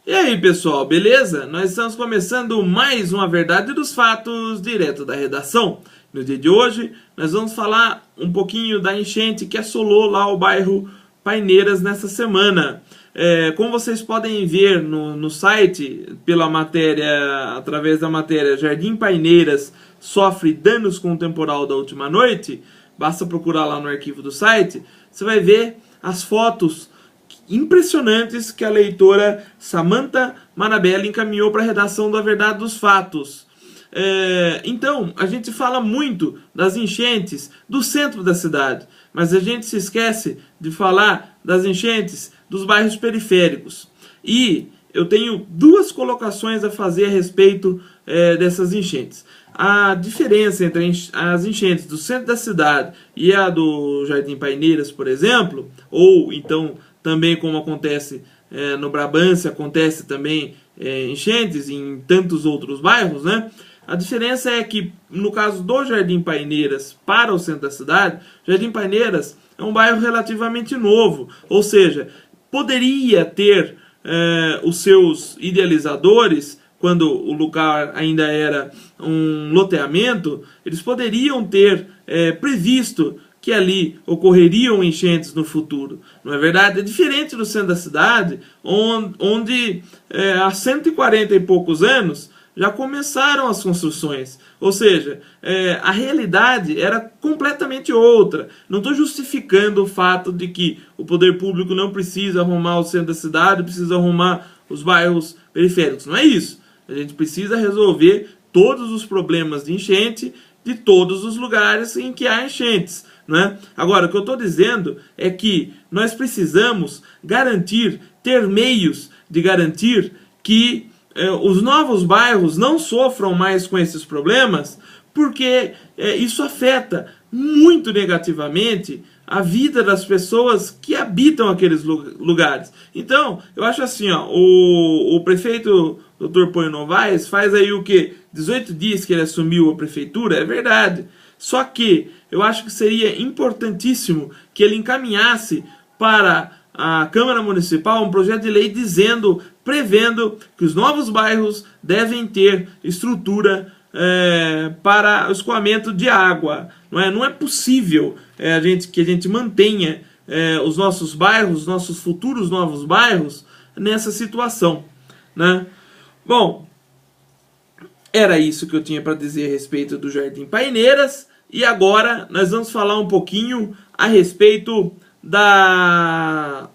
E aí, pessoal, beleza? Nós estamos começando mais uma Verdade dos Fatos direto da redação. No dia de hoje, nós vamos falar um pouquinho da enchente que assolou lá o bairro Paineiras nessa semana. Como vocês podem ver no site, pela matéria, através da matéria Jardim Paineiras sofre danos com o temporal da última noite, basta procurar lá no arquivo do site, você vai ver as fotos impressionantes que a leitora Samantha Manabelli encaminhou para a redação da Verdade dos Fatos. Então, a gente fala muito das enchentes do centro da cidade, mas a gente se esquece de falar das enchentes dos bairros periféricos. E eu tenho duas colocações a fazer a respeito dessas enchentes. A diferença entre as enchentes do centro da cidade e a do Jardim Paineiras, por exemplo, ou então também como acontece no Brabância, acontece também enchentes em tantos outros bairros, né? A diferença é que, no caso do Jardim Paineiras para o centro da cidade, Jardim Paineiras é um bairro relativamente novo, ou seja, poderia ter os seus idealizadores, quando o lugar ainda era um loteamento, eles poderiam ter previsto que ali ocorreriam enchentes no futuro. Não é verdade? É diferente do centro da cidade, onde há 140 e poucos anos já começaram as construções. Ou seja, a realidade era completamente outra. Não estou justificando o fato de que o poder público não precisa arrumar o centro da cidade, precisa arrumar os bairros periféricos. Não é isso. A gente precisa resolver todos os problemas de enchente de todos os lugares em que há enchentes. Né? Agora, o que eu estou dizendo é que nós precisamos ter meios de garantir que os novos bairros não sofram mais com esses problemas, porque isso afeta muito negativamente a vida das pessoas que habitam aqueles lugares. Então, eu acho assim, ó, o prefeito Dr. Pônio Novaes faz aí o quê? 18 dias que ele assumiu a prefeitura, é verdade. Só que eu acho que seria importantíssimo que ele encaminhasse para a Câmara Municipal um projeto de lei prevendo que os novos bairros devem ter estrutura para o escoamento de água. Não é possível que a gente mantenha os nossos bairros, os nossos futuros novos bairros, nessa situação. Né? Bom, era isso que eu tinha para dizer a respeito do Jardim Paineiras. E agora nós vamos falar um pouquinho a respeito da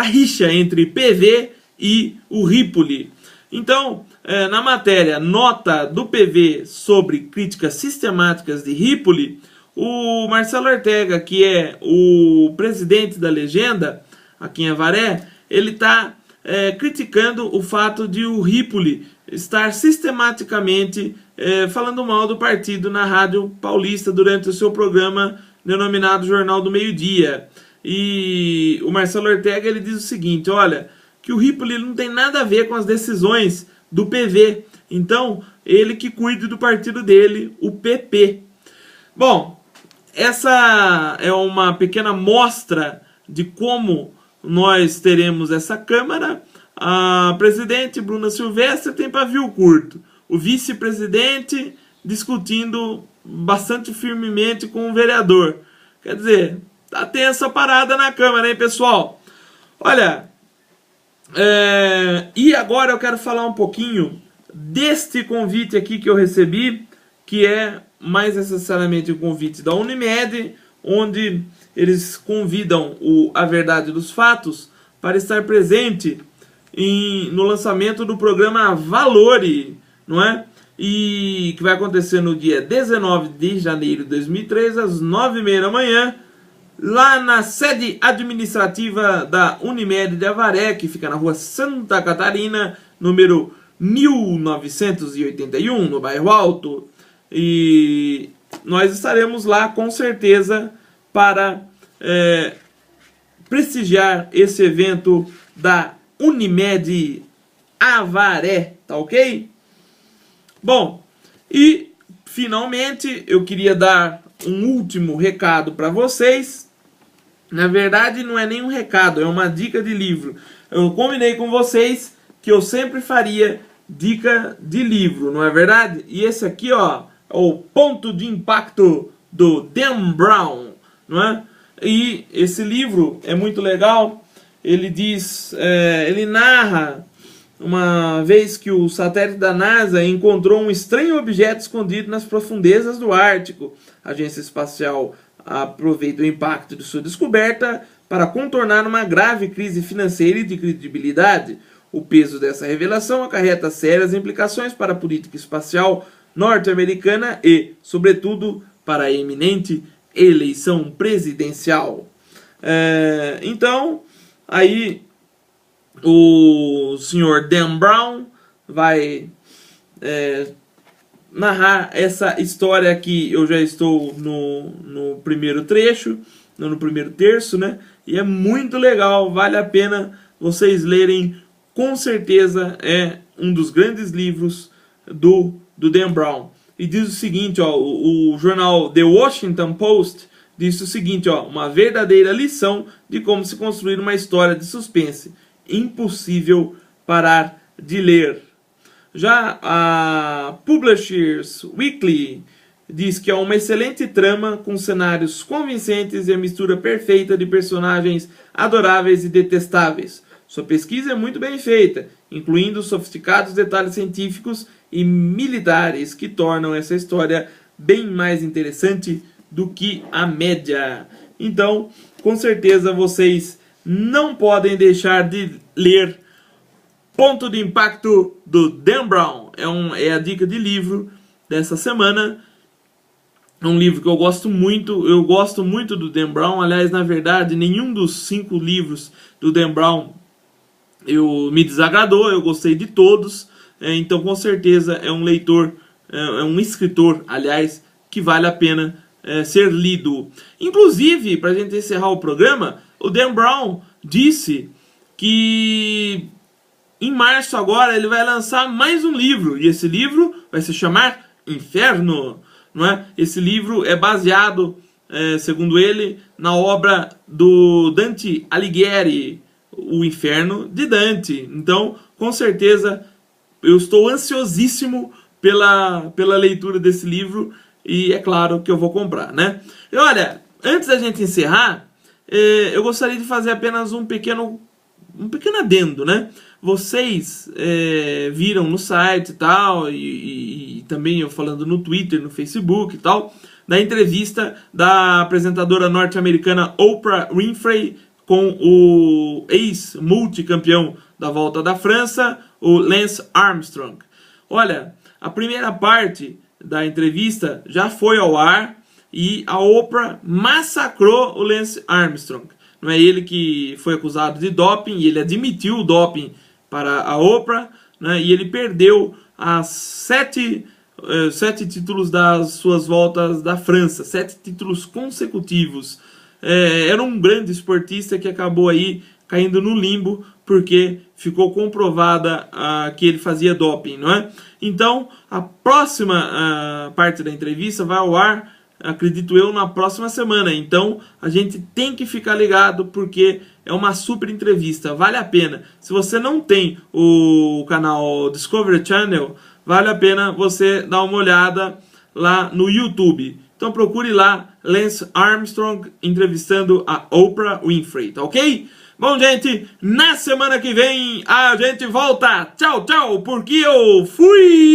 rixa entre PV e o Ripoli. Então, na matéria Nota do PV sobre críticas sistemáticas de Ripoli, o Marcelo Ortega, que é o presidente da Legenda aqui em Avaré, ele está criticando o fato de o Ripoli estar sistematicamente falando mal do partido na Rádio Paulista durante o seu programa denominado Jornal do Meio-Dia. E o Marcelo Ortega ele diz o seguinte, olha, que o Ripoli não tem nada a ver com as decisões do PV, então ele que cuide do partido dele, o PP. Bom, essa é uma pequena mostra de como nós teremos essa Câmara. A presidente Bruna Silvestre tem pavio curto, o vice-presidente discutindo bastante firmemente com o vereador. Quer dizer, tá tensa a parada na Câmara, hein, pessoal? Olha, e agora eu quero falar um pouquinho deste convite aqui que eu recebi, que é mais necessariamente o convite da Unimed, onde eles convidam A Verdade dos Fatos para estar presente no lançamento do programa Valore, não é? E que vai acontecer no dia 19 de janeiro de 2003, às 9h30 da manhã, lá na sede administrativa da Unimed de Avaré, que fica na rua Santa Catarina, número 1981, no bairro Alto. E nós estaremos lá com certeza para prestigiar esse evento da Unimed Avaré, tá ok? Bom, e finalmente eu queria dar um último recado para vocês. Na verdade não é nem um recado, é uma dica de livro. Eu combinei com vocês que eu sempre faria dica de livro, não é verdade? E esse aqui, ó, é o Ponto de Impacto do Dan Brown, não é? E esse livro é muito legal. Ele diz, ele narra uma vez que o satélite da NASA encontrou um estranho objeto escondido nas profundezas do Ártico. A agência espacial aproveita o impacto de sua descoberta para contornar uma grave crise financeira e de credibilidade. O peso dessa revelação acarreta sérias implicações para a política espacial norte-americana e, sobretudo, para a eminente eleição presidencial. Então, aí o senhor Dan Brown vai narrar essa história que eu já estou no primeiro trecho, no primeiro terço, né? E é muito legal, vale a pena vocês lerem, com certeza é um dos grandes livros do Dan Brown. E diz o seguinte, ó, o jornal The Washington Post diz o seguinte, ó, uma verdadeira lição de como se construir uma história de suspense. Impossível parar de ler. Já a Publishers Weekly diz que é uma excelente trama com cenários convincentes e a mistura perfeita de personagens adoráveis e detestáveis. Sua pesquisa é muito bem feita, incluindo sofisticados detalhes científicos e militares que tornam essa história bem mais interessante do que a média. Então, com certeza vocês não podem deixar de ler Ponto de Impacto do Dan Brown. É a dica de livro dessa semana. É um livro que eu gosto muito do Dan Brown. Aliás, na verdade, nenhum dos 5 livros do Dan Brown me desagradou, eu gostei de todos. Então, com certeza, é um escritor, aliás, que vale a pena ser lido. Inclusive, para a gente encerrar o programa, o Dan Brown disse que em março agora ele vai lançar mais um livro, e esse livro vai se chamar Inferno, não é? Esse livro é baseado, segundo ele, na obra do Dante Alighieri, O Inferno de Dante. Então, com certeza, eu estou ansiosíssimo pela leitura desse livro, e é claro que eu vou comprar, né? E olha, antes da gente encerrar, eu gostaria de fazer apenas um pequeno adendo, né? Vocês viram no site e tal, e também eu falando no Twitter, no Facebook e tal, da entrevista da apresentadora norte-americana Oprah Winfrey com o ex-multicampeão da Volta da França, o Lance Armstrong. Olha, a primeira parte da entrevista já foi ao ar e a Oprah massacrou o Lance Armstrong. Não é ele que foi acusado de doping, e ele admitiu o doping para a Oprah, né, e ele perdeu as 7 títulos das suas voltas da França, 7 títulos consecutivos. Era um grande esportista que acabou aí caindo no limbo, porque ficou comprovada que ele fazia doping, não é? Então, a próxima parte da entrevista vai ao ar, acredito eu, na próxima semana. Então, a gente tem que ficar ligado, porque é uma super entrevista, vale a pena. Se você não tem o canal Discovery Channel, vale a pena você dar uma olhada lá no YouTube. Então procure lá Lance Armstrong entrevistando a Oprah Winfrey, tá ok? Bom, gente, na semana que vem a gente volta. Tchau, tchau, porque eu fui!